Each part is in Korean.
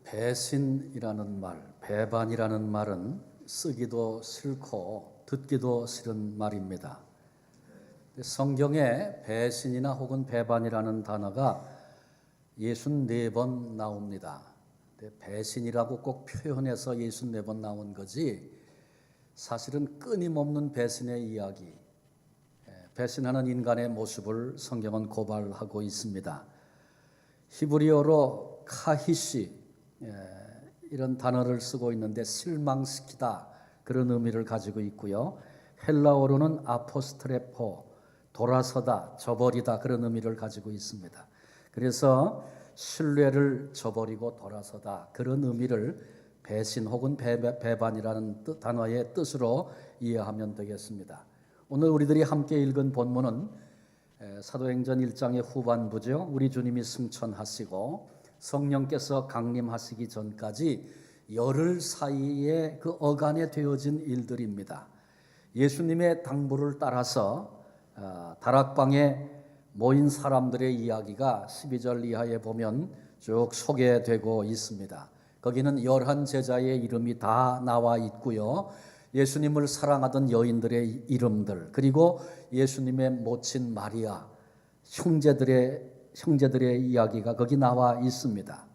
배신이라는 말, 배반이라는 말은 쓰기도 싫고 듣기도 싫은 말입니다. 성경에 배신이나 혹은 배반이라는 단어가 64번 나옵니다. 배신이라고 꼭 표현해서 64번 나온 거지 사실은 끊임없는 배신의 이야기, 배신하는 인간의 모습을 성경은 고발하고 있습니다. 히브리어로 카히시 이런 단어를 쓰고 있는데 실망시키다 그런 의미를 가지고 있고요. 헬라어로는 아포스트레포 돌아서다 저버리다 그런 의미를 가지고 있습니다. 그래서 신뢰를 저버리고 돌아서다 그런 의미를 배신 혹은 배반이라는 단어의 뜻으로 이해하면 되겠습니다. 오늘 우리들이 함께 읽은 본문은 사도행전 1장의 후반부죠. 우리 주님이 승천하시고 성령께서 강림하시기 전까지 열흘 사이에 그 어간에 되어진 일들입니다. 예수님의 당부를 따라서 다락방에 모인 사람들의 이야기가 12절 이하에 보면 쭉 소개되고 있습니다. 거기는 11 제자의 이름이 다 나와 있고요. 예수님을 사랑하던 여인들의 이름들, 그리고 예수님의 모친 마리아, 형제들의 이야기가 거기 나와 있습니다.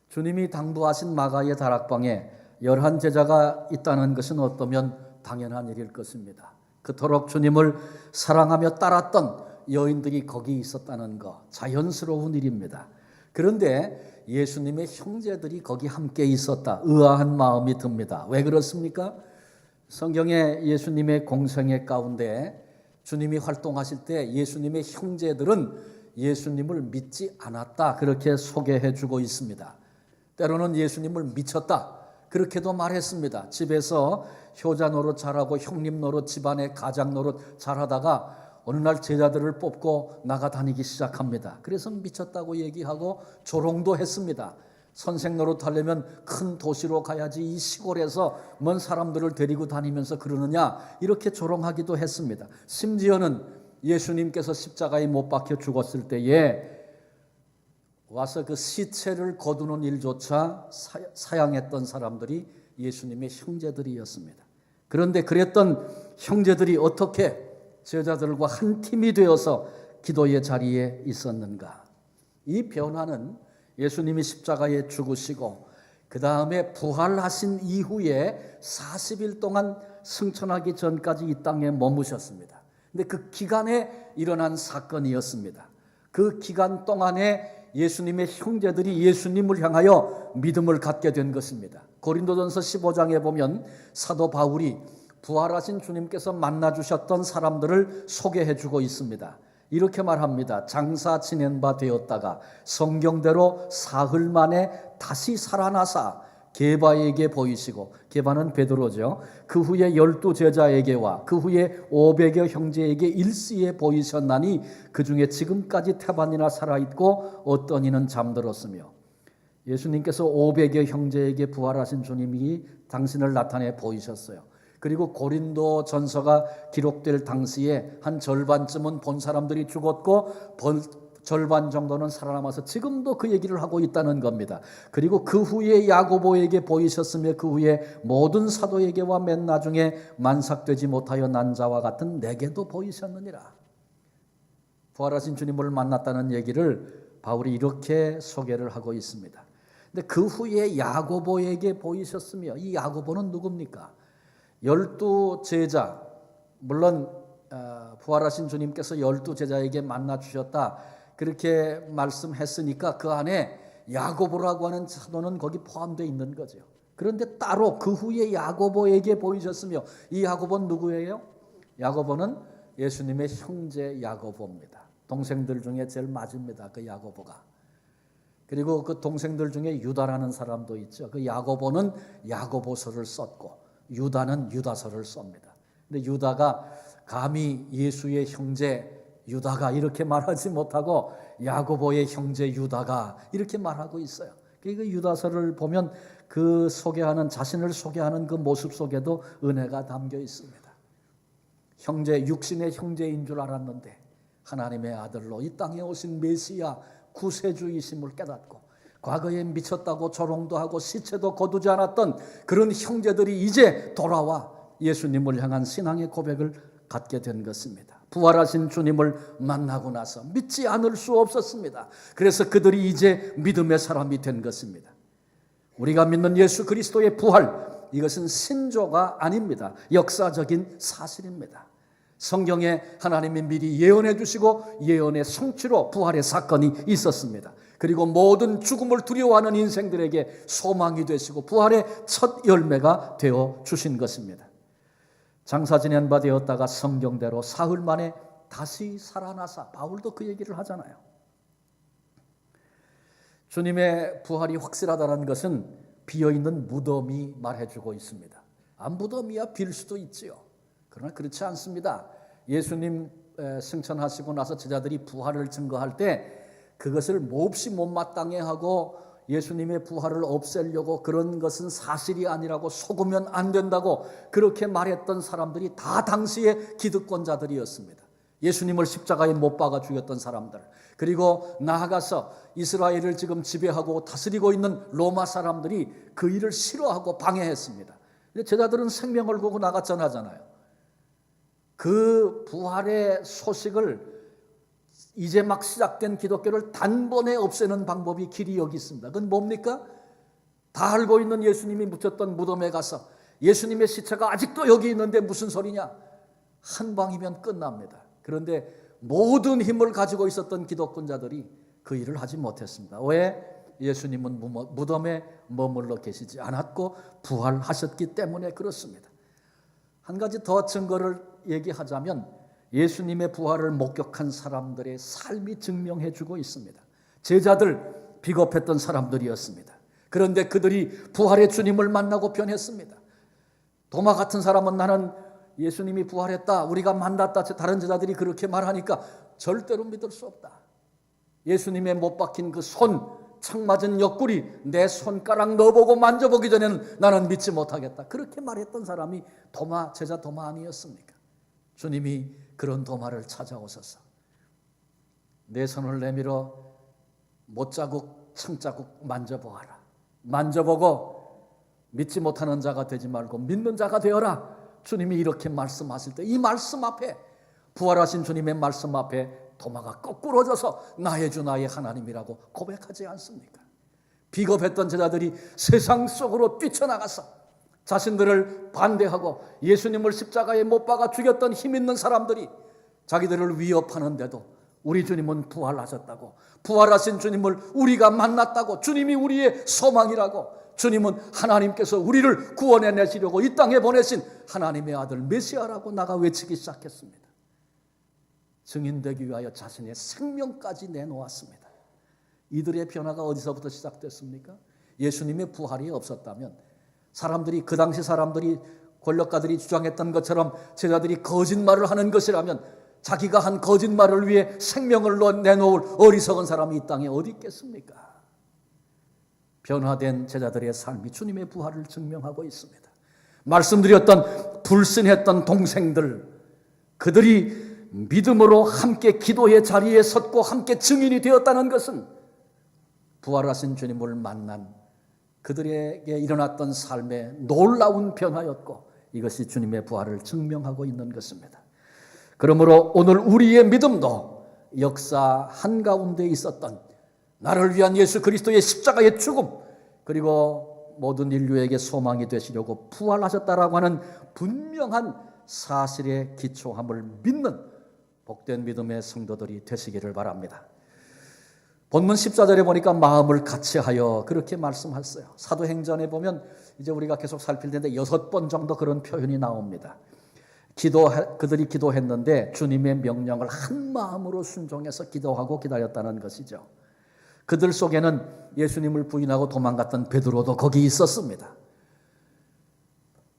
주님이 당부하신 마가의 다락방에 11 제자가 있다는 것은 어떠면 당연한 일일 것입니다. 그토록 주님을 사랑하며 따랐던 여인들이 거기 있었다는 것, 자연스러운 일입니다. 그런데 예수님의 형제들이 거기 함께 있었다. 의아한 마음이 듭니다. 왜 그렇습니까? 성경에 예수님의 공생애 가운데 주님이 활동하실 때 예수님의 형제들은 예수님을 믿지 않았다 그렇게 소개해 주고 있습니다. 때로는 예수님을 미쳤다 그렇게도 말했습니다. 집에서 효자 노릇 잘하고 형님 노릇 집안의 가장 노릇 잘하다가 어느 날 제자들을 뽑고 나가다니기 시작합니다. 그래서 미쳤다고 얘기하고 조롱도 했습니다. 선생 노릇하려면 큰 도시로 가야지 이 시골에서 먼 사람들을 데리고 다니면서 그러느냐 이렇게 조롱하기도 했습니다. 심지어는 예수님께서 십자가에 못 박혀 죽었을 때에 와서 그 시체를 거두는 일조차 사양했던 사람들이 예수님의 형제들이었습니다. 그런데 그랬던 형제들이 어떻게 제자들과 한 팀이 되어서 기도의 자리에 있었는가? 이 변화는 예수님이 십자가에 죽으시고 그 다음에 부활하신 이후에 40일 동안 승천하기 전까지 이 땅에 머무셨습니다. 근데 그 기간에 일어난 사건이었습니다. 그 기간 동안에 예수님의 형제들이 예수님을 향하여 믿음을 갖게 된 것입니다. 고린도전서 15장에 보면 사도 바울이 부활하신 주님께서 만나주셨던 사람들을 소개해주고 있습니다. 이렇게 말합니다. 장사 지낸 바 되었다가 성경대로 사흘 만에 다시 살아나사 게바에게 보이시고, 게바는 베드로죠. 그 후에 12 제자에게와 그 후에 500여 형제에게 일시에 보이셨나니 그 중에 지금까지 태반이나 살아있고 어떤 이는 잠들었으며. 예수님께서 500여 형제에게 부활하신 주님이 당신을 나타내 보이셨어요. 그리고 고린도 전서가 기록될 당시에 한 절반쯤은 본 사람들이 죽었고 절반 정도는 살아남아서 지금도 그 얘기를 하고 있다는 겁니다. 그리고 그 후에 야고보에게 보이셨으며 그 후에 모든 사도에게와 맨 나중에 만삭되지 못하여 난 자와 같은 내게도 보이셨느니라. 부활하신 주님을 만났다는 얘기를 바울이 이렇게 소개를 하고 있습니다. 근데 그 후에 야고보에게 보이셨으며, 이 야고보는 누굽니까? 12 제자, 물론 부활하신 주님께서 12 제자에게 만나 주셨다 그렇게 말씀했으니까 그 안에 야고보라고 하는 사도는 거기 포함되어 있는 거죠. 그런데 따로 그 후에 야고보에게 보이셨으며, 이 야고보는 누구예요? 야고보는 예수님의 형제 야고보입니다. 동생들 중에 제일 맞습니다. 그 야고보가. 그리고 그 동생들 중에 유다라는 사람도 있죠. 그 야고보는 야고보서를 썼고 유다는 유다서를 씁니다. 근데 유다가 감히 예수의 형제 유다가 이렇게 말하지 못하고 야고보의 형제 유다가 이렇게 말하고 있어요. 그 유다서를 보면 그 소개하는, 자신을 소개하는 그 모습 속에도 은혜가 담겨 있습니다. 형제, 육신의 형제인 줄 알았는데 하나님의 아들로 이 땅에 오신 메시아 구세주이심을 깨닫고 과거에 미쳤다고 조롱도 하고 시체도 거두지 않았던 그런 형제들이 이제 돌아와 예수님을 향한 신앙의 고백을 갖게 된 것입니다. 부활하신 주님을 만나고 나서 믿지 않을 수 없었습니다. 그래서 그들이 이제 믿음의 사람이 된 것입니다. 우리가 믿는 예수 그리스도의 부활, 이것은 신조가 아닙니다. 역사적인 사실입니다. 성경에 하나님이 미리 예언해 주시고 예언의 성취로 부활의 사건이 있었습니다. 그리고 모든 죽음을 두려워하는 인생들에게 소망이 되시고 부활의 첫 열매가 되어 주신 것입니다. 장사 지낸 바 되었다가 성경대로 사흘 만에 다시 살아나사, 바울도 그 얘기를 하잖아요. 주님의 부활이 확실하다는 것은 비어있는 무덤이 말해주고 있습니다. 무덤이야 빌 수도 있지요. 그러나 그렇지 않습니다. 예수님 승천하시고 나서 제자들이 부활을 증거할 때 그것을 몹시 못마땅해 하고 예수님의 부활을 없애려고 그런 것은 사실이 아니라고 속으면 안 된다고 그렇게 말했던 사람들이 다 당시의 기득권자들이었습니다. 예수님을 십자가에 못 박아 죽였던 사람들, 그리고 나아가서 이스라엘을 지금 지배하고 다스리고 있는 로마 사람들이 그 일을 싫어하고 방해했습니다. 제자들은 생명을 걸고 나갔잖아요. 그 부활의 소식을 이제 막 시작된 기독교를 단번에 없애는 방법이 길이 여기 있습니다. 그건 뭡니까? 다 알고 있는 예수님이 묻혔던 무덤에 가서 예수님의 시체가 아직도 여기 있는데 무슨 소리냐? 한 방이면 끝납니다. 그런데 모든 힘을 가지고 있었던 기독권자들이 그 일을 하지 못했습니다. 왜? 예수님은 무덤에 머물러 계시지 않았고 부활하셨기 때문에 그렇습니다. 한 가지 더 증거를 얘기하자면 예수님의 부활을 목격한 사람들의 삶이 증명해 주고 있습니다. 제자들 비겁했던 사람들이었습니다. 그런데 그들이 부활의 주님을 만나고 변했습니다. 도마 같은 사람은 나는 예수님이 부활했다, 우리가 만났다, 다른 제자들이 그렇게 말하니까 절대로 믿을 수 없다. 예수님의 못 박힌 그 손, 창 맞은 옆구리, 내 손가락 넣어보고 만져보기 전에는 나는 믿지 못하겠다. 그렇게 말했던 사람이 제자 도마 아니었습니까? 주님이 그런 도마를 찾아오셔서 내 손을 내밀어 못자국, 창자국 만져보아라. 만져보고 믿지 못하는 자가 되지 말고 믿는 자가 되어라. 주님이 이렇게 말씀하실 때 이 말씀 앞에, 부활하신 주님의 말씀 앞에 도마가 거꾸러져서 나의 주 나의 하나님이라고 고백하지 않습니까? 비겁했던 제자들이 세상 속으로 뛰쳐나가서 자신들을 반대하고 예수님을 십자가에 못 박아 죽였던 힘 있는 사람들이 자기들을 위협하는데도 우리 주님은 부활하셨다고, 부활하신 주님을 우리가 만났다고, 주님이 우리의 소망이라고, 주님은 하나님께서 우리를 구원해 내시려고 이 땅에 보내신 하나님의 아들 메시아라고 나가 외치기 시작했습니다. 증인되기 위하여 자신의 생명까지 내놓았습니다. 이들의 변화가 어디서부터 시작됐습니까? 예수님의 부활이 없었다면 사람들이, 그 당시 사람들이, 권력가들이 주장했던 것처럼 제자들이 거짓말을 하는 것이라면 자기가 한 거짓말을 위해 생명을 내놓을 어리석은 사람이 이 땅에 어디 있겠습니까? 변화된 제자들의 삶이 주님의 부활을 증명하고 있습니다. 말씀드렸던 불신했던 동생들, 그들이 믿음으로 함께 기도의 자리에 섰고 함께 증인이 되었다는 것은 부활하신 주님을 만난 그들에게 일어났던 삶의 놀라운 변화였고 이것이 주님의 부활을 증명하고 있는 것입니다. 그러므로 오늘 우리의 믿음도 역사 한가운데 있었던 나를 위한 예수 그리스도의 십자가의 죽음, 그리고 모든 인류에게 소망이 되시려고 부활하셨다라고 하는 분명한 사실에 기초함을 믿는 복된 믿음의 성도들이 되시기를 바랍니다. 본문 14절에 보니까 마음을 같이하여 그렇게 말씀하셨어요. 사도행전에 보면 이제 우리가 계속 살필 텐데 6번 정도 그런 표현이 나옵니다. 그들이 기도했는데 주님의 명령을 한 마음으로 순종해서 기도하고 기다렸다는 것이죠. 그들 속에는 예수님을 부인하고 도망갔던 베드로도 거기 있었습니다.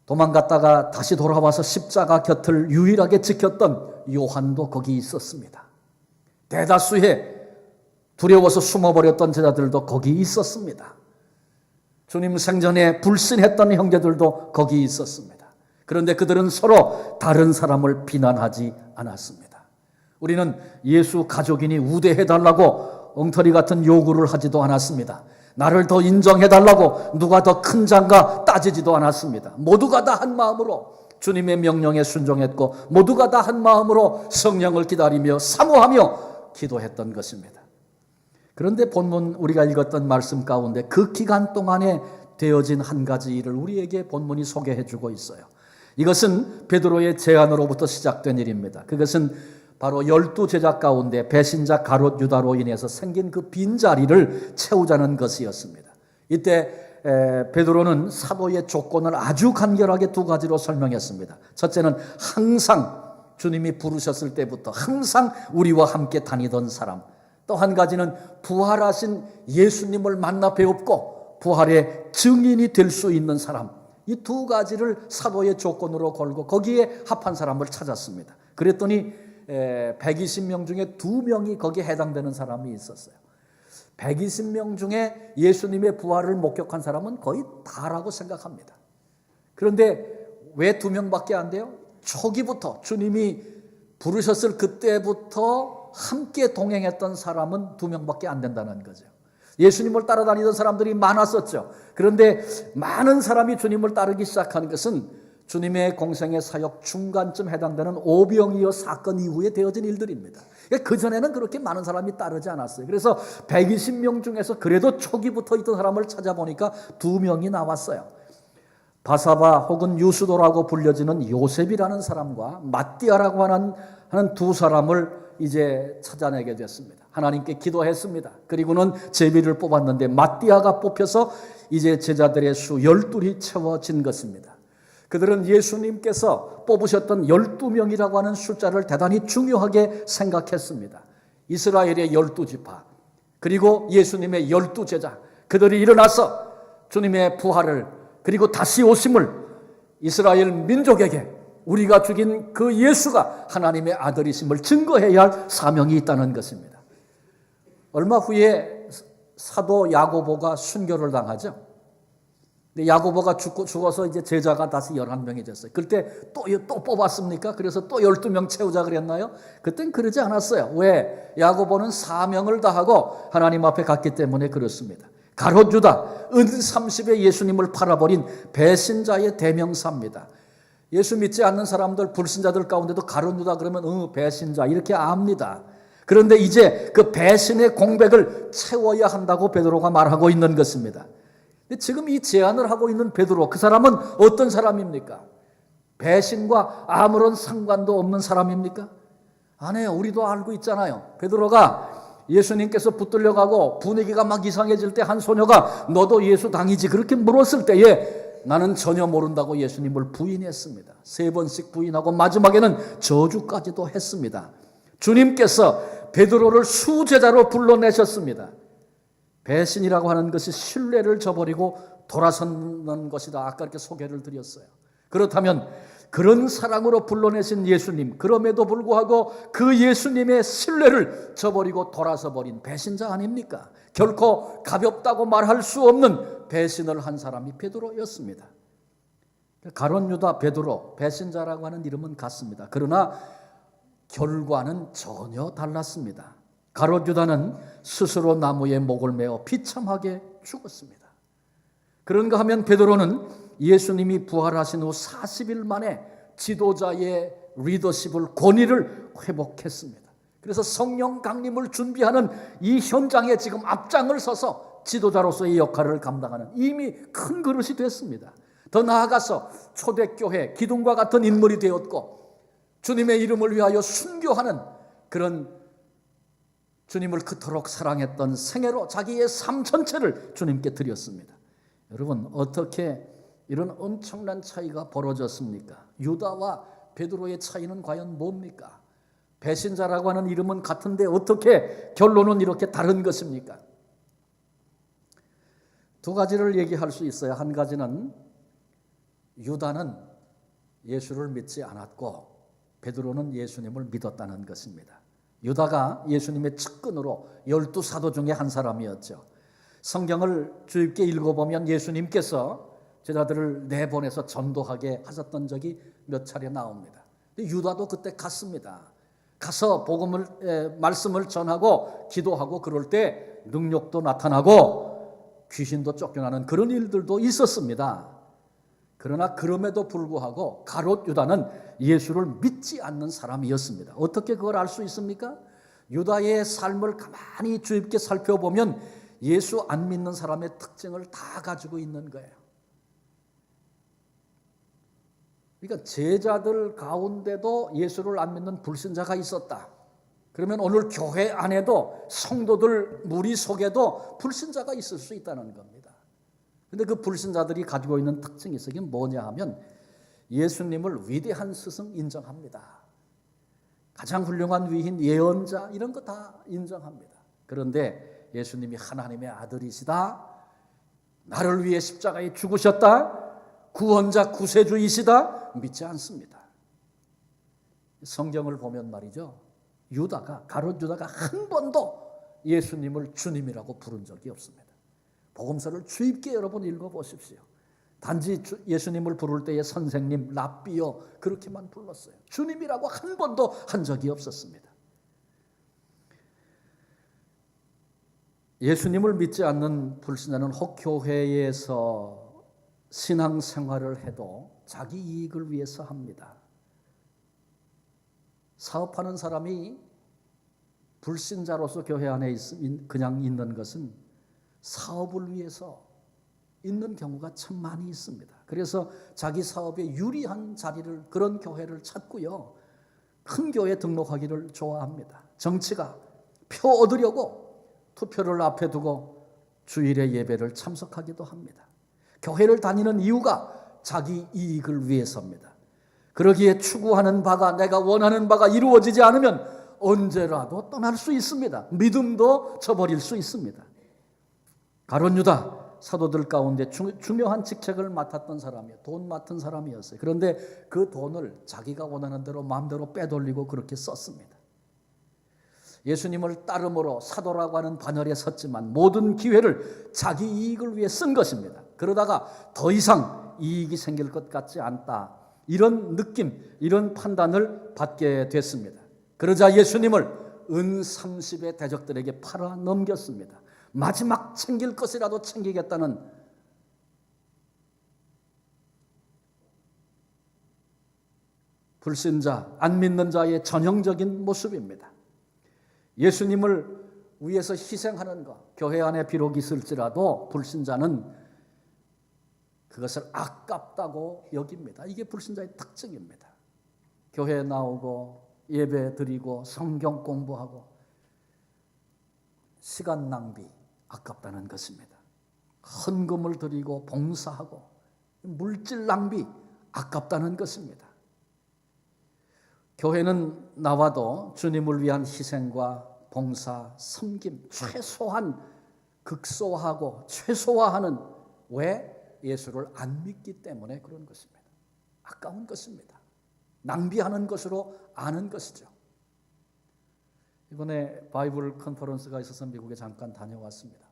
도망갔다가 다시 돌아와서 십자가 곁을 유일하게 지켰던 요한도 거기 있었습니다. 대다수의 두려워서 숨어버렸던 제자들도 거기 있었습니다. 주님 생전에 불신했던 형제들도 거기 있었습니다. 그런데 그들은 서로 다른 사람을 비난하지 않았습니다. 우리는 예수 가족이니 우대해달라고 엉터리 같은 요구를 하지도 않았습니다. 나를 더 인정해달라고 누가 더 큰 자인가 따지지도 않았습니다. 모두가 다 한 마음으로 주님의 명령에 순종했고 모두가 다 한 마음으로 성령을 기다리며 사모하며 기도했던 것입니다. 그런데 본문 우리가 읽었던 말씀 가운데 그 기간 동안에 되어진 한 가지 일을 우리에게 본문이 소개해 주고 있어요. 이것은 베드로의 제안으로부터 시작된 일입니다. 그것은 바로 12제자 가운데 배신자 가롯 유다로 인해서 생긴 그 빈자리를 채우자는 것이었습니다. 이때 베드로는 사도의 조건을 아주 간결하게 두 가지로 설명했습니다. 첫째는 항상 주님이 부르셨을 때부터 항상 우리와 함께 다니던 사람, 또 한 가지는 부활하신 예수님을 만나 배웠고 부활의 증인이 될 수 있는 사람, 이 두 가지를 사도의 조건으로 걸고 거기에 합한 사람을 찾았습니다. 그랬더니 120명 중에 2명이 거기에 해당되는 사람이 있었어요. 120명 중에 예수님의 부활을 목격한 사람은 거의 다라고 생각합니다. 그런데 왜 2명밖에 안 돼요? 초기부터 주님이 부르셨을 그때부터 함께 동행했던 사람은 2명밖에 안 된다는 거죠. 예수님을 따라다니던 사람들이 많았었죠. 그런데 많은 사람이 주님을 따르기 시작한 것은 주님의 공생의 사역 중간쯤 해당되는 오병이어 사건 이후에 되어진 일들입니다. 그전에는 그렇게 많은 사람이 따르지 않았어요. 그래서 120명 중에서 그래도 초기부터 있던 사람을 찾아보니까 2명이 나왔어요. 바사바 혹은 유스도라고 불려지는 요셉이라는 사람과 마띠아라고 하는 두 사람을 이제 찾아내게 됐습니다. 하나님께 기도했습니다. 그리고는 제비를 뽑았는데 마띠아가 뽑혀서 이제 제자들의 수 12이 채워진 것입니다. 그들은 예수님께서 뽑으셨던 12명이라고 하는 숫자를 대단히 중요하게 생각했습니다. 이스라엘의 12지파 그리고 예수님의 12제자, 그들이 일어나서 주님의 부활을 그리고 다시 오심을 이스라엘 민족에게 우리가 죽인 그 예수가 하나님의 아들이심을 증거해야 할 사명이 있다는 것입니다. 얼마 후에 사도 야고보가 순교를 당하죠. 근데 야고보가 죽어서 이제 제자가 다시 11명이 됐어요. 그때 또 뽑았습니까? 그래서 또 12명 채우자 그랬나요? 그땐 그러지 않았어요. 왜? 야고보는 사명을 다하고 하나님 앞에 갔기 때문에 그렇습니다. 가롯 유다, 은 30에 예수님을 팔아버린 배신자의 대명사입니다. 예수 믿지 않는 사람들, 불신자들 가운데도 가롯 유다 그러면 배신자 이렇게 압니다. 그런데 이제 그 배신의 공백을 채워야 한다고 베드로가 말하고 있는 것입니다. 근데 지금 이 제안을 하고 있는 베드로, 그 사람은 어떤 사람입니까? 배신과 아무런 상관도 없는 사람입니까? 아니에요. 우리도 알고 있잖아요. 베드로가 예수님께서 붙들려가고 분위기가 막 이상해질 때 한 소녀가 너도 예수 당이지 그렇게 물었을 때에 나는 전혀 모른다고 예수님을 부인했습니다. 3번씩 부인하고 마지막에는 저주까지도 했습니다. 주님께서 베드로를 수제자로 불러내셨습니다. 배신이라고 하는 것이 신뢰를 저버리고 돌아서는 것이다. 아까 이렇게 소개를 드렸어요. 그렇다면 그런 사랑으로 불러내신 예수님, 그럼에도 불구하고 그 예수님의 신뢰를 저버리고 돌아서 버린 배신자 아닙니까? 결코 가볍다고 말할 수 없는 배신을 한 사람이 베드로였습니다. 가롯 유다, 베드로, 배신자라고 하는 이름은 같습니다. 그러나 결과는 전혀 달랐습니다. 가롯 유다는 스스로 나무에 목을 메어 비참하게 죽었습니다. 그런가 하면 베드로는 예수님이 부활하신 후 40일 만에 지도자의 리더십을, 권위를 회복했습니다. 그래서 성령 강림을 준비하는 이 현장에 지금 앞장을 서서 지도자로서의 역할을 감당하는 이미 큰 그릇이 됐습니다. 더 나아가서 초대교회 기둥과 같은 인물이 되었고 주님의 이름을 위하여 순교하는 그런 주님을 그토록 사랑했던 생애로 자기의 삶 전체를 주님께 드렸습니다. 여러분, 어떻게 이런 엄청난 차이가 벌어졌습니까? 유다와 베드로의 차이는 과연 뭡니까? 배신자라고 하는 이름은 같은데 어떻게 결론은 이렇게 다른 것입니까? 두 가지를 얘기할 수 있어요. 한 가지는 유다는 예수를 믿지 않았고 베드로는 예수님을 믿었다는 것입니다. 유다가 예수님의 측근으로 12사도 중에 한 사람이었죠. 성경을 주입게 읽어보면 예수님께서 제자들을 내보내서 전도하게 하셨던 적이 몇 차례 나옵니다. 유다도 그때 갔습니다. 가서 말씀을 전하고 기도하고 그럴 때 능력도 나타나고 귀신도 쫓겨나는 그런 일들도 있었습니다. 그러나 그럼에도 불구하고 가롯 유다는 예수를 믿지 않는 사람이었습니다. 어떻게 그걸 알 수 있습니까? 유다의 삶을 가만히 주의 깊게 살펴보면 예수 안 믿는 사람의 특징을 다 가지고 있는 거예요. 그러니까 제자들 가운데도 예수를 안 믿는 불신자가 있었다. 그러면 오늘 교회 안에도 성도들 무리 속에도 불신자가 있을 수 있다는 겁니다. 그런데 그 불신자들이 가지고 있는 특징이 있어요. 이게 뭐냐 하면 예수님을 위대한 스승 인정합니다. 가장 훌륭한 위인, 예언자 이런 거 다 인정합니다. 그런데 예수님이 하나님의 아들이시다, 나를 위해 십자가에 죽으셨다, 구원자 구세주이시다 믿지 않습니다. 성경을 보면 말이죠, 가롯 유다가 한 번도 예수님을 주님이라고 부른 적이 없습니다. 복음서를 주의 깊게 여러분 읽어보십시오. 단지 예수님을 부를 때에 선생님, 랍비요 그렇게만 불렀어요. 주님이라고 한 번도 한 적이 없었습니다. 예수님을 믿지 않는 불신자는 혹 교회에서 신앙생활을 해도 자기 이익을 위해서 합니다. 사업하는 사람이 불신자로서 교회 안에 그냥 있는 것은 사업을 위해서 있는 경우가 참 많이 있습니다. 그래서 자기 사업에 유리한 자리를, 그런 교회를 찾고요, 큰 교회에 등록하기를 좋아합니다. 정치가 표 얻으려고 투표를 앞에 두고 주일에 예배를 참석하기도 합니다. 교회를 다니는 이유가 자기 이익을 위해서입니다. 그러기에 추구하는 바가, 내가 원하는 바가 이루어지지 않으면 언제라도 떠날 수 있습니다. 믿음도 저버릴 수 있습니다. 가룟 유다, 사도들 가운데 중요한 직책을 맡았던 사람이에요. 돈 맡은 사람이었어요. 그런데 그 돈을 자기가 원하는 대로 마음대로 빼돌리고 그렇게 썼습니다. 예수님을 따름으로 사도라고 하는 반열에 섰지만 모든 기회를 자기 이익을 위해 쓴 것입니다. 그러다가 더 이상 이익이 생길 것 같지 않다, 이런 느낌, 이런 판단을 받게 됐습니다. 그러자 예수님을 은 30의 대적들에게 팔아 넘겼습니다. 마지막 챙길 것이라도 챙기겠다는 불신자, 안 믿는 자의 전형적인 모습입니다. 예수님을 위해서 희생하는 것, 교회 안에 비록 있을지라도 불신자는 그것을 아깝다고 여깁니다. 이게 불신자의 특징입니다. 교회에 나오고 예배 드리고 성경 공부하고 시간 낭비, 아깝다는 것입니다. 헌금을 드리고 봉사하고 물질 낭비, 아깝다는 것입니다. 교회는 나와도 주님을 위한 희생과 봉사, 섬김 최소한 극소화하고 최소화하는, 왜? 예수를 안 믿기 때문에 그런 것입니다. 아까운 것입니다. 낭비하는 것으로 아는 것이죠. 이번에 바이블 컨퍼런스가 있어서 미국에 잠깐 다녀왔습니다.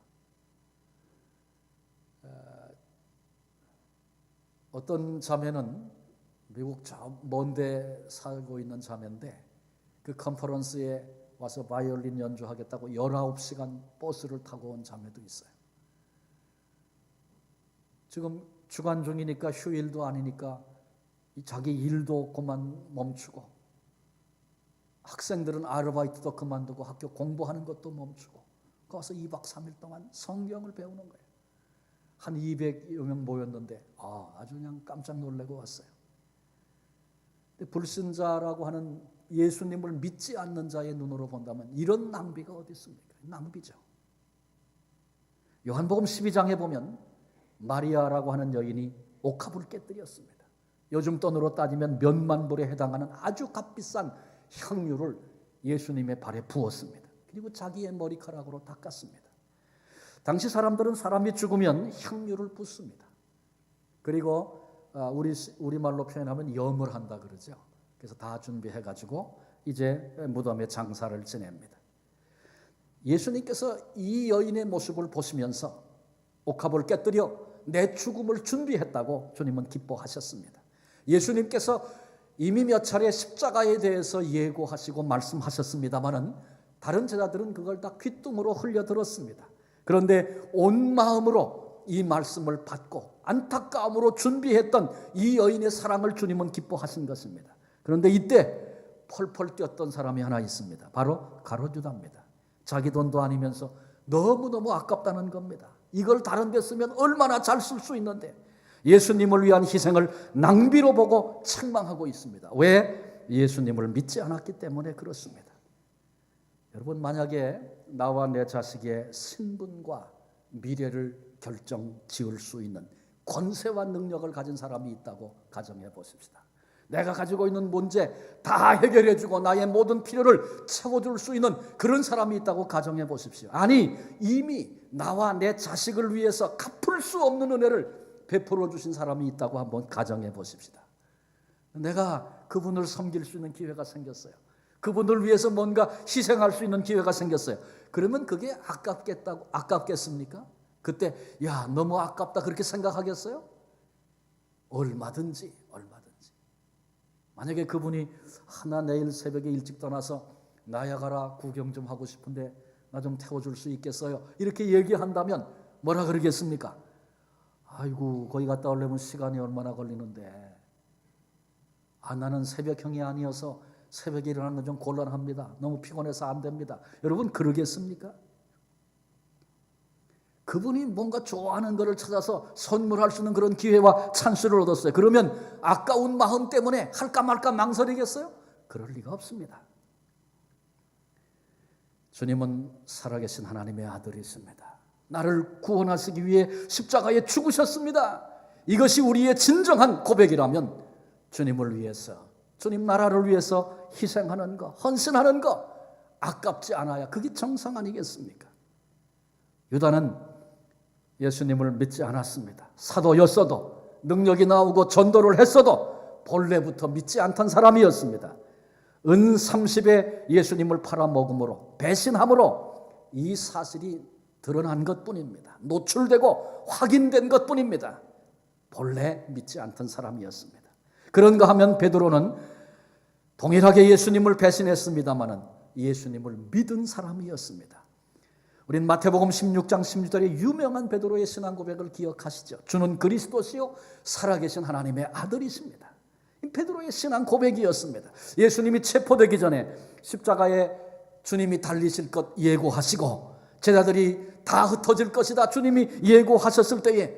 어떤 자매는 미국 저 먼데 살고 있는 자매인데 그 컨퍼런스에 와서 바이올린 연주하겠다고 19시간 버스를 타고 온 자매도 있어요. 지금 주간 중이니까 휴일도 아니니까 자기 일도 그만 멈추고 학생들은 아르바이트도 그만두고 학교 공부하는 것도 멈추고 거기서 2박 3일 동안 성경을 배우는 거예요. 한 200여 명 모였는데 아주 그냥 깜짝 놀라고 왔어요. 근데 불신자라고 하는 예수님을 믿지 않는 자의 눈으로 본다면 이런 낭비가 어디 있습니까? 낭비죠. 요한복음 12장에 보면 마리아라고 하는 여인이 옥합을 깨뜨렸습니다. 요즘 돈으로 따지면 몇만 불에 해당하는 아주 값비싼 향유를 예수님의 발에 부었습니다. 그리고 자기의 머리카락으로 닦았습니다. 당시 사람들은 사람이 죽으면 향유를 붓습니다. 그리고 우리말로 표현하면 염을 한다 그러죠. 그래서 다 준비해가지고 이제 무덤에 장사를 지냅니다. 예수님께서 이 여인의 모습을 보시면서 옥합을 깨뜨려 내 죽음을 준비했다고 주님은 기뻐하셨습니다. 예수님께서 이미 몇 차례 십자가에 대해서 예고하시고 말씀하셨습니다마는 다른 제자들은 그걸 다 귓등으로 흘려들었습니다. 그런데 온 마음으로 이 말씀을 받고 안타까움으로 준비했던 이 여인의 사랑을 주님은 기뻐하신 것입니다. 그런데 이때 펄펄 뛰었던 사람이 하나 있습니다. 바로 가룟 유다입니다. 자기 돈도 아니면서 너무너무 아깝다는 겁니다. 이걸 다른 데 쓰면 얼마나 잘 쓸 수 있는데 예수님을 위한 희생을 낭비로 보고 책망하고 있습니다. 왜? 예수님을 믿지 않았기 때문에 그렇습니다. 여러분, 만약에 나와 내 자식의 신분과 미래를 결정 지을 수 있는 권세와 능력을 가진 사람이 있다고 가정해 보십시다. 내가 가지고 있는 문제 다 해결해 주고 나의 모든 필요를 채워줄 수 있는 그런 사람이 있다고 가정해 보십시오. 아니, 이미 나와 내 자식을 위해서 갚을 수 없는 은혜를 베풀어 주신 사람이 있다고 한번 가정해 보십시다. 내가 그분을 섬길 수 있는 기회가 생겼어요. 그분을 위해서 뭔가 희생할 수 있는 기회가 생겼어요. 그러면 그게 아깝겠습니까? 그때 야, 너무 아깝다 그렇게 생각하겠어요? 얼마든지. 만약에 그분이 나 내일 새벽에 일찍 떠나서 나야가라 구경 좀 하고 싶은데 나 좀 태워줄 수 있겠어요? 이렇게 얘기한다면 뭐라 그러겠습니까? 아이고, 거기 갔다 오려면 시간이 얼마나 걸리는데. 나는 새벽형이 아니어서 새벽에 일어나는 건 좀 곤란합니다. 너무 피곤해서 안 됩니다. 여러분, 그러겠습니까? 그분이 뭔가 좋아하는 것을 찾아서 선물할 수 있는 그런 기회와 찬스를 얻었어요. 그러면 아까운 마음 때문에 할까 말까 망설이겠어요? 그럴 리가 없습니다. 주님은 살아계신 하나님의 아들이십니다. 나를 구원하시기 위해 십자가에 죽으셨습니다. 이것이 우리의 진정한 고백이라면 주님을 위해서, 주님 나라를 위해서 희생하는 것, 헌신하는 것 아깝지 않아야 그게 정상 아니겠습니까? 유다는 예수님을 믿지 않았습니다. 사도였어도, 능력이 나오고 전도를 했어도 본래부터 믿지 않던 사람이었습니다. 은 30에 예수님을 팔아먹음으로, 배신함으로 이 사실이 드러난 것뿐입니다. 노출되고 확인된 것뿐입니다. 본래 믿지 않던 사람이었습니다. 그런가 하면 베드로는 동일하게 예수님을 배신했습니다마는 예수님을 믿은 사람이었습니다. 우린 마태복음 16장 16절의 유명한 베드로의 신앙 고백을 기억하시죠? 주는 그리스도시요 살아계신 하나님의 아들이십니다. 베드로의 신앙 고백이었습니다. 예수님이 체포되기 전에 십자가에 주님이 달리실 것 예고하시고 제자들이 다 흩어질 것이다 주님이 예고하셨을 때에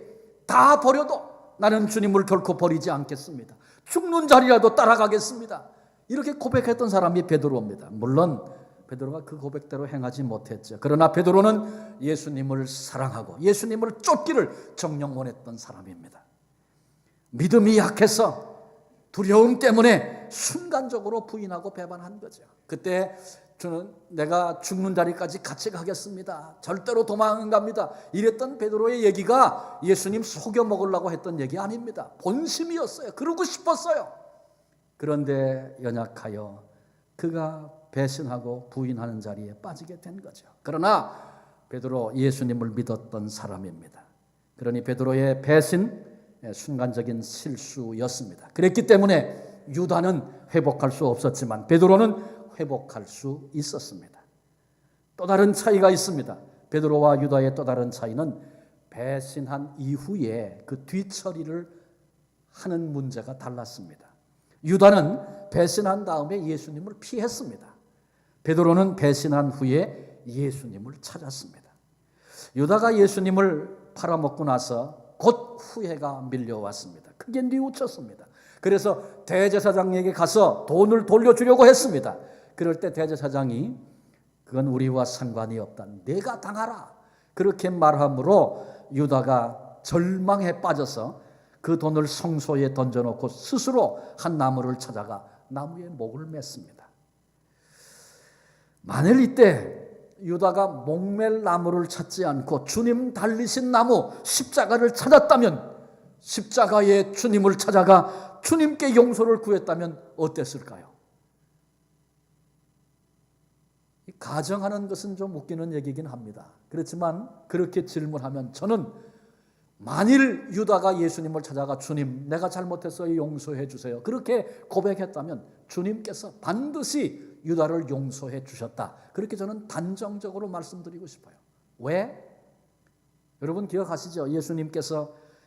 다 버려도 나는 주님을 결코 버리지 않겠습니다. 죽는 자리라도 따라가겠습니다. 이렇게 고백했던 사람이 베드로입니다. 물론 베드로가 그 고백대로 행하지 못했죠. 그러나 베드로는 예수님을 사랑하고 예수님을 쫓기를 정녕 원했던 사람입니다. 믿음이 약해서 두려움 때문에 순간적으로 부인하고 배반한 거죠. 그때 저는 내가 죽는 자리까지 같이 가겠습니다. 절대로 도망 안 갑니다. 이랬던 베드로의 얘기가 예수님 속여 먹으려고 했던 얘기 아닙니다. 본심이었어요. 그러고 싶었어요. 그런데 연약하여 그가 배신하고 부인하는 자리에 빠지게 된 거죠. 그러나 베드로 예수님을 믿었던 사람입니다. 그러니 베드로의 배신 순간적인 실수였습니다. 그랬기 때문에 유다는 회복할 수 없었지만 베드로는 회복할 수 있었습니다. 또 다른 차이가 있습니다. 베드로와 유다의 또 다른 차이는 배신한 이후에 그 뒤처리를 하는 문제가 달랐습니다. 유다는 배신한 다음에 예수님을 피했습니다. 베드로는 배신한 후에 예수님을 찾았습니다. 유다가 예수님을 팔아먹고 나서 곧 후회가 밀려왔습니다. 크게 뉘우쳤습니다. 그래서 대제사장에게 가서 돈을 돌려주려고 했습니다. 그럴 때 대제사장이 그건 우리와 상관이 없다. 내가 당하라. 그렇게 말함으로 유다가 절망에 빠져서 그 돈을 성소에 던져놓고 스스로 한 나무를 찾아가 나무에 목을 맸습니다. 만일 이때 유다가 목맬 나무를 찾지 않고 주님 달리신 나무 십자가를 찾았다면, 십자가에 주님을 찾아가 주님께 용서를 구했다면 어땠을까요? 가정하는 것은 좀 웃기는 얘기긴 합니다. 그렇지만 그렇게 질문하면 저는 만일 유다가 예수님을 찾아가 주님 내가 잘못했어요 용서해 주세요 그렇게 고백했다면 주님께서 반드시 유다를 용서해 주셨다. 그렇게 저는 단정적으로 말씀드리고 싶어요. 왜? 여러분 기억하시죠?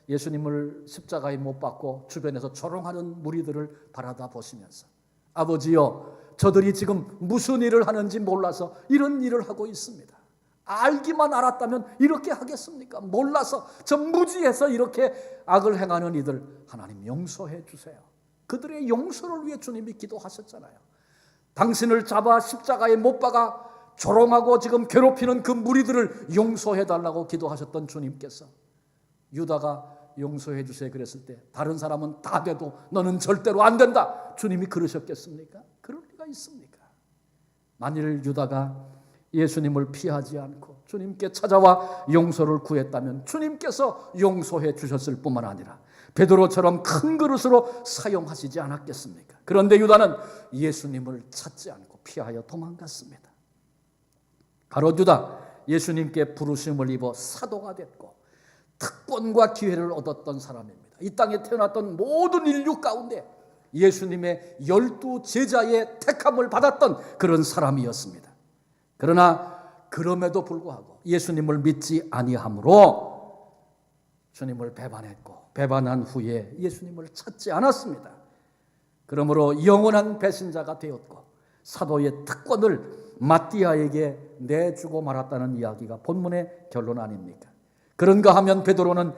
예수님을 십자가에 못 박고 주변에서 조롱하는 무리들을 바라다 보시면서 아버지여, 저들이 지금 무슨 일을 하는지 몰라서 이런 일을 하고 있습니다. 알기만 알았다면 이렇게 하겠습니까? 몰라서 저 무지해서 이렇게 악을 행하는 이들 하나님 용서해 주세요. 그들의 용서를 위해 주님이 기도하셨잖아요. 당신을 잡아 십자가에 못 박아 조롱하고 지금 괴롭히는 그 무리들을 용서해 달라고 기도하셨던 주님께서 유다가 용서해 주세요 그랬을 때 다른 사람은 다 돼도 너는 절대로 안 된다, 주님이 그러셨겠습니까? 그럴 리가 있습니까? 만일 유다가 예수님을 피하지 않고 주님께 찾아와 용서를 구했다면 주님께서 용서해 주셨을 뿐만 아니라 베드로처럼 큰 그릇으로 사용하시지 않았겠습니까? 그런데 유다는 예수님을 찾지 않고 피하여 도망갔습니다. 가롯 유다, 예수님께 부르심을 입어 사도가 됐고 특권과 기회를 얻었던 사람입니다. 이 땅에 태어났던 모든 인류 가운데 예수님의 12 제자의 택함을 받았던 그런 사람이었습니다. 그러나 그럼에도 불구하고 예수님을 믿지 아니함으로 주님을 배반했고 배반한 후에 예수님을 찾지 않았습니다. 그러므로 영원한 배신자가 되었고 사도의 특권을 마띠아에게 내주고 말았다는 이야기가 본문의 결론 아닙니까? 그런가 하면 베드로는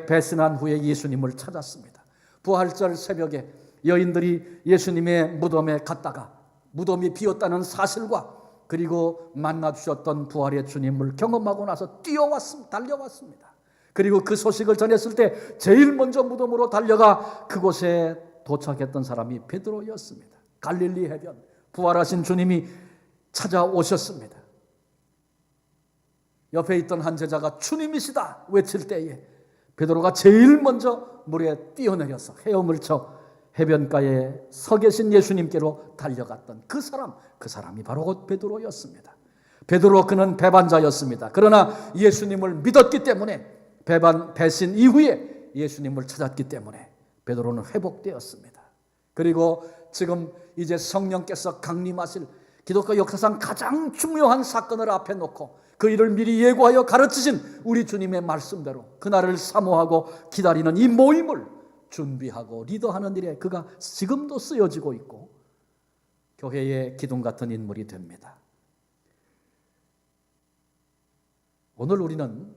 배신한 후에 예수님을 찾았습니다. 부활절 새벽에 여인들이 예수님의 무덤에 갔다가 무덤이 비었다는 사실과 그리고 만나 주셨던 부활의 주님을 경험하고 나서 달려왔습니다. 그리고 그 소식을 전했을 때 제일 먼저 무덤으로 달려가 그곳에 도착했던 사람이 베드로였습니다. 갈릴리 해변 부활하신 주님이 찾아오셨습니다. 옆에 있던 한 제자가 주님이시다 외칠 때에 베드로가 제일 먼저 물에 뛰어내려서 헤엄을 쳐 해변가에 서 계신 예수님께로 달려갔던 그 사람이 바로 베드로였습니다. 베드로, 그는 배반자였습니다. 그러나 예수님을 믿었기 때문에 배신 이후에 예수님을 찾았기 때문에 베드로는 회복되었습니다. 그리고 지금 이제 성령께서 강림하실 기독교 역사상 가장 중요한 사건을 앞에 놓고 그 일을 미리 예고하여 가르치신 우리 주님의 말씀대로 그날을 사모하고 기다리는 이 모임을 준비하고 리더하는 일에 그가 지금도 쓰여지고 있고 교회의 기둥 같은 인물이 됩니다. 오늘 우리는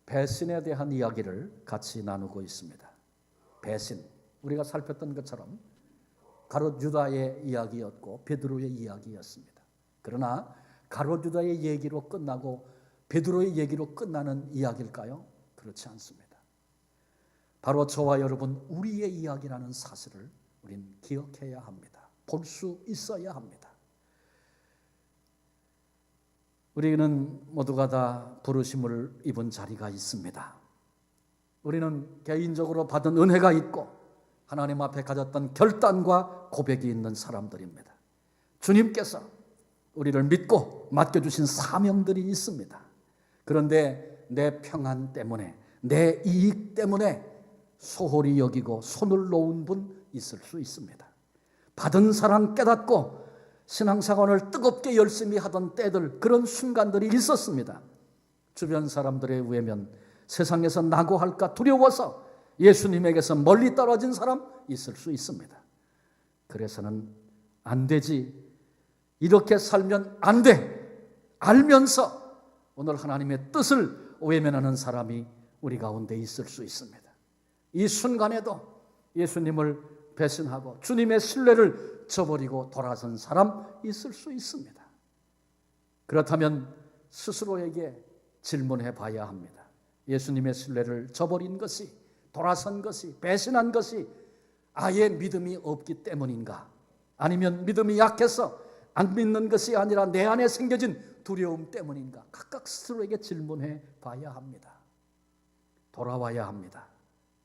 배신에 대한 이야기를 같이 나누고 있습니다. 배신, 우리가 살폈던 것처럼 가롯 유다의 이야기였고 베드로의 이야기였습니다. 그러나 가롯 유다의 얘기로 끝나고 베드로의 얘기로 끝나는 이야기일까요? 그렇지 않습니다. 바로 저와 여러분 우리의 이야기라는 사실을 우리는 기억해야 합니다. 볼 수 있어야 합니다. 우리는 모두가 다 부르심을 입은 자리가 있습니다. 우리는 개인적으로 받은 은혜가 있고 하나님 앞에 가졌던 결단과 고백이 있는 사람들입니다. 주님께서 우리를 믿고 맡겨주신 사명들이 있습니다. 그런데 내 평안 때문에, 내 이익 때문에 소홀히 여기고 손을 놓은 분 있을 수 있습니다. 받은 사랑 깨닫고 신앙생활을 뜨겁게 열심히 하던 때들, 그런 순간들이 있었습니다. 주변 사람들에 의하면 세상에서 낙오할까 두려워서 예수님에게서 멀리 떨어진 사람 있을 수 있습니다. 그래서는 안 되지, 이렇게 살면 안 돼, 알면서 오늘 하나님의 뜻을 외면하는 사람이 우리 가운데 있을 수 있습니다. 이 순간에도 예수님을 배신하고 주님의 신뢰를 저버리고 돌아선 사람 있을 수 있습니다. 그렇다면 스스로에게 질문해 봐야 합니다. 예수님의 신뢰를 저버린 것이, 돌아선 것이, 배신한 것이 아예 믿음이 없기 때문인가? 아니면 믿음이 약해서 안 믿는 것이 아니라 내 안에 생겨진 두려움 때문인가? 각각 스스로에게 질문해 봐야 합니다. 돌아와야 합니다.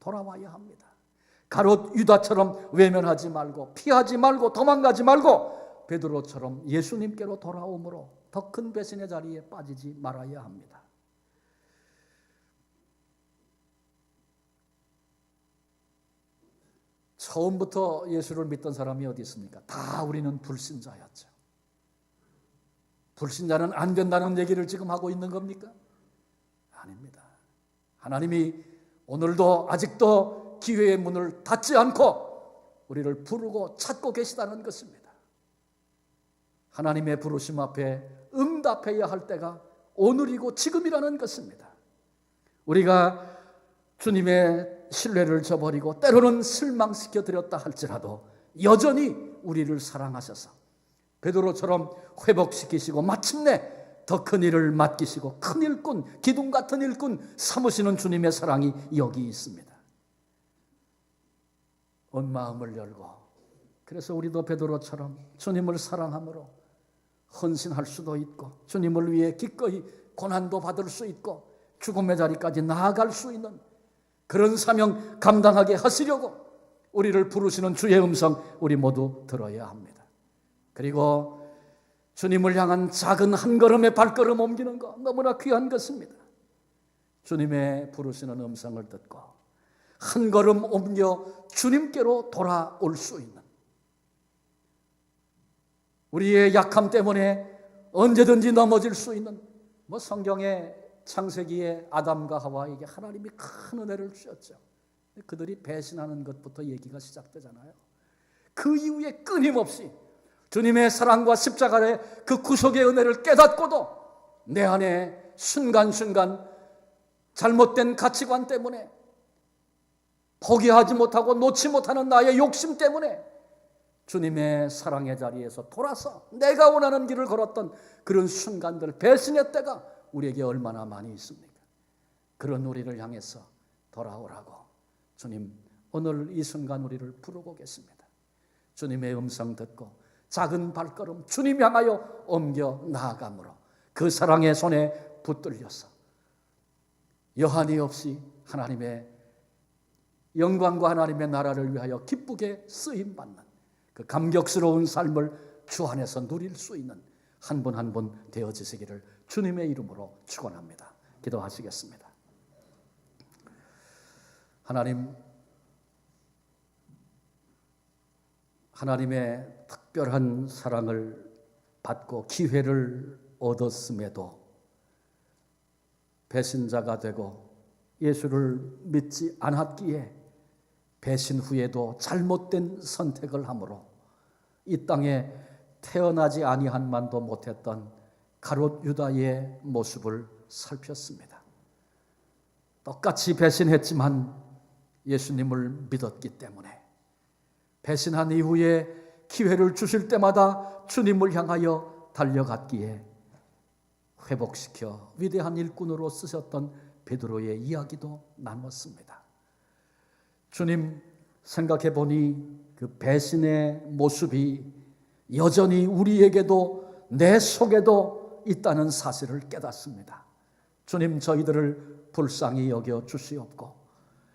돌아와야 합니다. 가롯 유다처럼 외면하지 말고 피하지 말고 도망가지 말고 베드로처럼 예수님께로 돌아오므로 더 큰 배신의 자리에 빠지지 말아야 합니다. 처음부터 예수를 믿던 사람이 어디 있습니까? 다 우리는 불신자였죠. 불신자는 안 된다는 얘기를 지금 하고 있는 겁니까? 아닙니다. 하나님이 오늘도 아직도 기회의 문을 닫지 않고 우리를 부르고 찾고 계시다는 것입니다. 하나님의 부르심 앞에 응답해야 할 때가 오늘이고 지금이라는 것입니다. 우리가 주님의 신뢰를 저버리고 때로는 실망시켜 드렸다 할지라도 여전히 우리를 사랑하셔서 베드로처럼 회복시키시고 마침내 더 큰 일을 맡기시고 큰 일꾼, 기둥 같은 일꾼 삼으시는 주님의 사랑이 여기 있습니다. 온 마음을 열고, 그래서 우리도 베드로처럼 주님을 사랑함으로 헌신할 수도 있고 주님을 위해 기꺼이 고난도 받을 수 있고 죽음의 자리까지 나아갈 수 있는 그런 사명 감당하게 하시려고 우리를 부르시는 주의 음성 우리 모두 들어야 합니다. 그리고 주님을 향한 작은 한 걸음의 발걸음 옮기는 것 너무나 귀한 것입니다. 주님의 부르시는 음성을 듣고 한 걸음 옮겨 주님께로 돌아올 수 있는, 우리의 약함 때문에 언제든지 넘어질 수 있는, 성경의 창세기에 아담과 하와에게 하나님이 큰 은혜를 주셨죠. 그들이 배신하는 것부터 얘기가 시작되잖아요. 그 이후에 끊임없이 주님의 사랑과 십자가의 그 구속의 은혜를 깨닫고도 내 안에 순간순간 잘못된 가치관 때문에 포기하지 못하고 놓지 못하는 나의 욕심 때문에 주님의 사랑의 자리에서 돌아서 내가 원하는 길을 걸었던 그런 순간들, 배신의 때가 우리에게 얼마나 많이 있습니까? 그런 우리를 향해서 돌아오라고 주님 오늘 이 순간 우리를 부르고 계십니다. 주님의 음성 듣고 작은 발걸음 주님 향하여 옮겨 나아감으로 그 사랑의 손에 붙들려서 여한이 없이 하나님의 영광과 하나님의 나라를 위하여 기쁘게 쓰임받는 그 감격스러운 삶을 주 안에서 누릴 수 있는 한 분 한 분 되어지시기를 주님의 이름으로 축원합니다. 기도하시겠습니다. 하나님의 특별한 사랑을 받고 기회를 얻었음에도 배신자가 되고 예수를 믿지 않았기에 배신 후에도 잘못된 선택을 함으로 이 땅에 태어나지 아니한 만도 못했던 가롯 유다의 모습을 살폈습니다. 똑같이 배신했지만 예수님을 믿었기 때문에 배신한 이후에 기회를 주실 때마다 주님을 향하여 달려갔기에 회복시켜 위대한 일꾼으로 쓰셨던 베드로의 이야기도 나눴습니다. 주님, 생각해 보니 그 배신의 모습이 여전히 우리에게도 내 속에도 있다는 사실을 깨닫습니다. 주님, 저희들을 불쌍히 여겨 주시옵고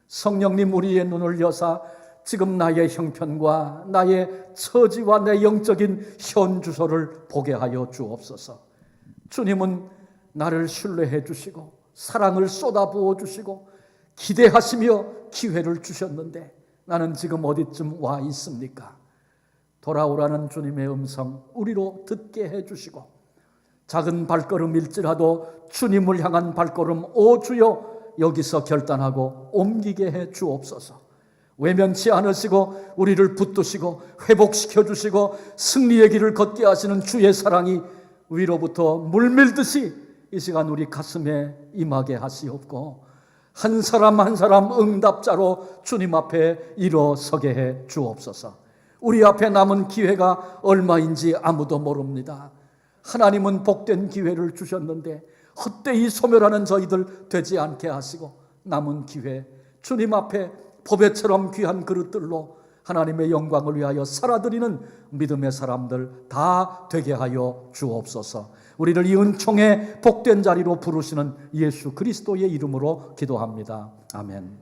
성령님 우리의 눈을 여사 지금 나의 형편과 나의 처지와 내 영적인 현주소를 보게 하여 주옵소서. 주님은 나를 신뢰해 주시고 사랑을 쏟아부어 주시고 기대하시며 기회를 주셨는데 나는 지금 어디쯤 와 있습니까? 돌아오라는 주님의 음성 우리로 듣게 해 주시고 작은 발걸음일지라도 주님을 향한 발걸음 오 주여 여기서 결단하고 옮기게 해 주옵소서. 외면치 않으시고 우리를 붙드시고 회복시켜 주시고 승리의 길을 걷게 하시는 주의 사랑이 위로부터 물밀듯이 이 시간 우리 가슴에 임하게 하시옵고 한 사람 한 사람 응답자로 주님 앞에 일어서게 해 주옵소서. 우리 앞에 남은 기회가 얼마인지 아무도 모릅니다. 하나님은 복된 기회를 주셨는데 헛되이 소멸하는 저희들 되지 않게 하시고 남은 기회 주님 앞에 보배처럼 귀한 그릇들로 하나님의 영광을 위하여 살아드리는 믿음의 사람들 다 되게 하여 주옵소서. 우리를 이 은총의 복된 자리로 부르시는 예수 그리스도의 이름으로 기도합니다. 아멘.